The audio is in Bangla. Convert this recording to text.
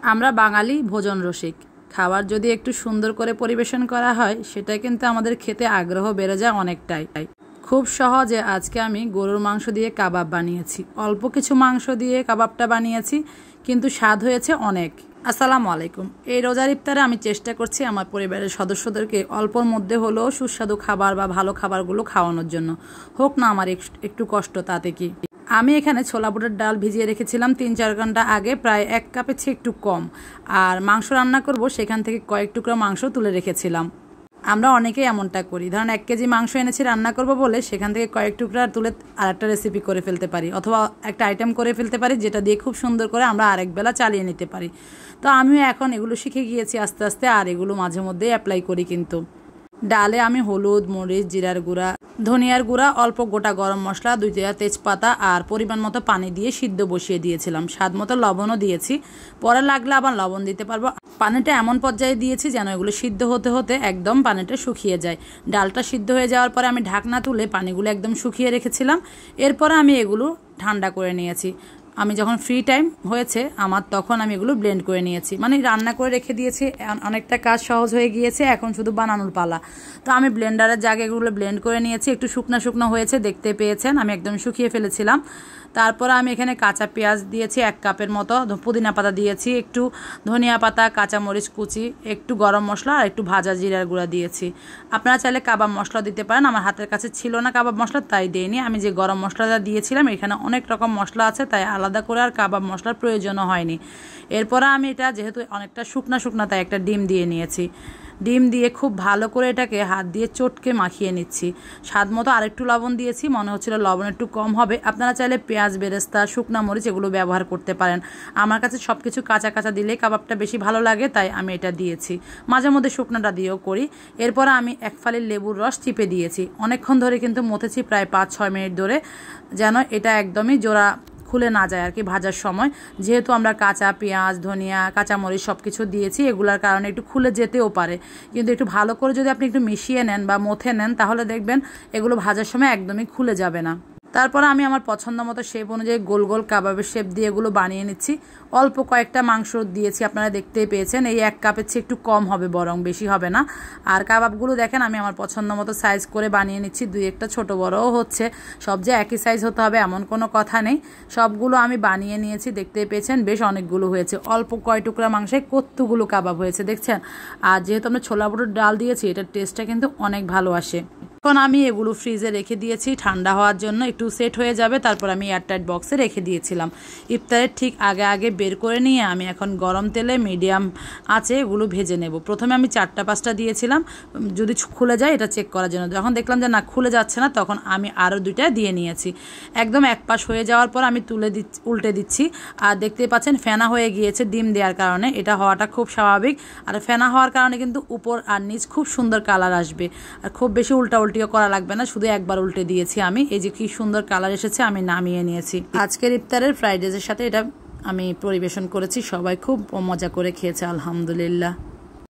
আমরা বাঙালি ভোজন রসিক। খাবার যদি একটু সুন্দর করে পরিবেশন করা হয় সেটা কিন্তু আমাদের খেতে আগ্রহ বেড়ে যায় অনেকটাই। খুব সহজে আজকে আমি গরুর মাংস দিয়ে কাবাব বানিয়েছি। অল্প কিছু মাংস দিয়ে কাবাবটা বানিয়েছি, কিন্তু স্বাদ হয়েছে অনেক। আসসালামু আলাইকুম। এই রোজার ইফতারে আমি চেষ্টা করছি আমার পরিবারের সদস্যদেরকে অল্পর মধ্যে হলেও সুস্বাদু খাবার বা ভালো খাবারগুলো খাওয়ানোর জন্য। হোক না আমার একটু কষ্ট, তাতে কি। আমি এখানে ছোলা বুটের ডাল ভিজিয়ে রেখেছিলাম ৩-৪ ঘন্টা আগে, প্রায় ১ কাপের চেয়ে একটু কম। আর মাংস রান্না করব, সেখান থেকে কয়েক টুকরা মাংস তুলে রেখেছিলাম। আমরা অনেকেই এমনটা করি, ধরেন ১ কেজি মাংস এনেছি রান্না করব বলে সেখান থেকে কয়েক টুকরা তুলে আরেকটা রেসিপি করে ফেলতে পারি, অথবা একটা আইটেম করে ফেলতে পারি যেটা দিয়ে খুব সুন্দর করে আমরা আরেক বেলা চালিয়ে নিতে পারি। তো আমিও এখন এগুলো শিখে গিয়েছি আস্তে আস্তে, আর এগুলো মাঝে মধ্যে অ্যাপ্লাই করি। কিন্তু ডালে আমি হলুদ, মরিচ, জিরার গুঁড়া, ধনিয়ার গুঁড়া, অল্প গোটা গরম মশলা, 2টা তেজপাতা আর পরিমাণ মতো পানি দিয়ে সিদ্ধ বসিয়ে দিয়েছিলাম। স্বাদ মতো লবণও দিয়েছি, পরে লাগলে আবার লবণ দিতে পারবো। পানিটা এমন পর্যায়ে দিয়েছি যেন এগুলো সিদ্ধ হতে হতে একদম পানিটা শুকিয়ে যায়। ডালটা সিদ্ধ হয়ে যাওয়ার পরে আমি ঢাকনা তুলে পানিগুলো একদম শুকিয়ে রেখেছিলাম। এরপরে আমি এগুলো ঠান্ডা করে নিয়েছি। আমি যখন ফ্রি টাইম হয়েছে আমার, তখন আমি এগুলো ব্লেন্ড করে নিয়েছি। মানে রান্না করে রেখে দিয়েছি, অনেকটা কাজ সহজ হয়ে গিয়েছে, এখন শুধু বানানোর পালা। তো আমি ব্লেন্ডারের জায়গায় এগুলো ব্লেন্ড করে নিয়েছি। একটু শুকনো শুকনো হয়েছে, দেখতে পেয়েছেন আমি একদম শুকিয়ে ফেলেছিলাম। তারপর আমি এখানে কাঁচা পেঁয়াজ দিয়েছি 1 কাপের মতো, পুদিনা পাতা দিয়েছি, একটু ধনিয়া পাতা, কাঁচামরিচ কুচি, একটু গরম মশলা আর একটু ভাজা জিরার গুঁড়া দিয়েছি। আপনারা চাইলে কাবাব মশলা দিতে পারেন, আমার হাতের কাছে ছিল না কাবাব মশলা, তাই দিইনি। আমি যে গরম মশলাটা দিয়েছিলাম এখানে অনেক রকম মশলা আছে, তাই আলাদা করে আর কাবাব মশলার প্রয়োজনও হয়নি। এরপরে আমি এটা যেহেতু অনেকটা শুকনা শুকনা, তাই একটা ডিম দিয়ে নিয়েছি। ডিম দিয়ে খুব ভালো করে এটাকে হাত দিয়ে চটকে মাখিয়ে নিচ্ছি। স্বাদ মতো আরেকটু লবণ দিয়েছি, মনে হচ্ছিল লবণ একটু কম হবে। আপনারা চাইলে পেঁয়াজ, বেরেস্তা, শুকনা মরিচ এগুলো ব্যবহার করতে পারেন। আমার কাছে সব কিছু কাঁচা কাঁচা দিলে কাবাবটা বেশি ভালো লাগে, তাই আমি এটা দিয়েছি। মাঝে মধ্যে শুকনাটা দিয়েও করি। এরপর আমি 1 ফালি লেবুর রস চিপে দিয়েছি। অনেকক্ষণ ধরে কিন্তু মথেছি, প্রায় 5-6 মিনিট ধরে, যেন এটা একদমই জোড়া খুলে না যায় আর কি ভাজার সময়। যেহেতু আমরা কাঁচা পেঁয়াজ, ধনিয়া, কাঁচামরিচ সব কিছু দিয়েছি, এগুলোর কারণে একটু খুলে যেতেও পারে। কিন্তু একটু ভালো করে যদি আপনি একটু মিশিয়ে নেন বা মথে নেন, তাহলে দেখবেন এগুলো ভাজার সময় একদমই খুলে যাবে না। তারপরে আমি আমার পছন্দ মতো শেপ অনুযায়ী গোল গোল কাবাবের শেপ দিয়ে এগুলো বানিয়ে নিচ্ছি। অল্প কয়েকটা মাংস দিয়েছি, আপনারা দেখতেই পেয়েছেন। এই 1 কাপের চেয়ে একটু কম হবে, বরং বেশি হবে না। আর কাবাবগুলো দেখেন আমি আমার পছন্দ মতো সাইজ করে বানিয়ে নিচ্ছি। 2-1টা ছোটো বড়ও হচ্ছে, সব যে একই সাইজ হতে হবে এমন কোনো কথা নেই। সবগুলো আমি বানিয়ে নিয়েছি, দেখতেই পেয়েছেন বেশ অনেকগুলো হয়েছে। অল্প কয় টুকরা মাংসে কতগুলো কাবাব হয়েছে দেখছেন। আর যেহেতু আমরা ছোলা বুটের ডাল দিয়েছি, এটার টেস্টটা কিন্তু অনেক ভালো আসে। এখন আমি এগুলো ফ্রিজে রেখে দিয়েছি ঠান্ডা হওয়ার জন্য, একটু সেট হয়ে যাবে। তারপর আমি এয়ারটাইট বক্সে রেখে দিয়েছিলাম। ইফতারের ঠিক আগে আগে বের করে নিয়ে আমি এখন গরম তেলে মিডিয়াম আঁচে এগুলো ভেজে নেব। প্রথমে আমি 4টা-5টা দিয়েছিলাম যদি খুলে যায় এটা চেক করার জন্য। যখন দেখলাম যে না খুলে যাচ্ছে না, তখন আমি আরও 2টা দিয়ে নিয়েছি। একদম এক পাশ হয়ে যাওয়ার পর আমি উল্টে দিচ্ছি। আর দেখতেই পাচ্ছেন ফেনা হয়ে গিয়েছে ডিম দেওয়ার কারণে। এটা হওয়াটা খুব স্বাভাবিক। আর ফেনা হওয়ার কারণে কিন্তু উপর আর নিচ খুব সুন্দর কালার আসবে। আর খুব বেশি উল্টিও করা লাগবে না, শুধু একবার উল্টে দিয়েছি আমি। এই যে কি সুন্দর কালার এসেছে, আমি নামিয়ে নিয়েছি। আজকের ইফতারের ফ্রাইড রাইসের সাথে এটা আমি পরিবেশন করেছি। সবাই খুব মজা করে খেয়েছে আলহামদুলিল্লাহ।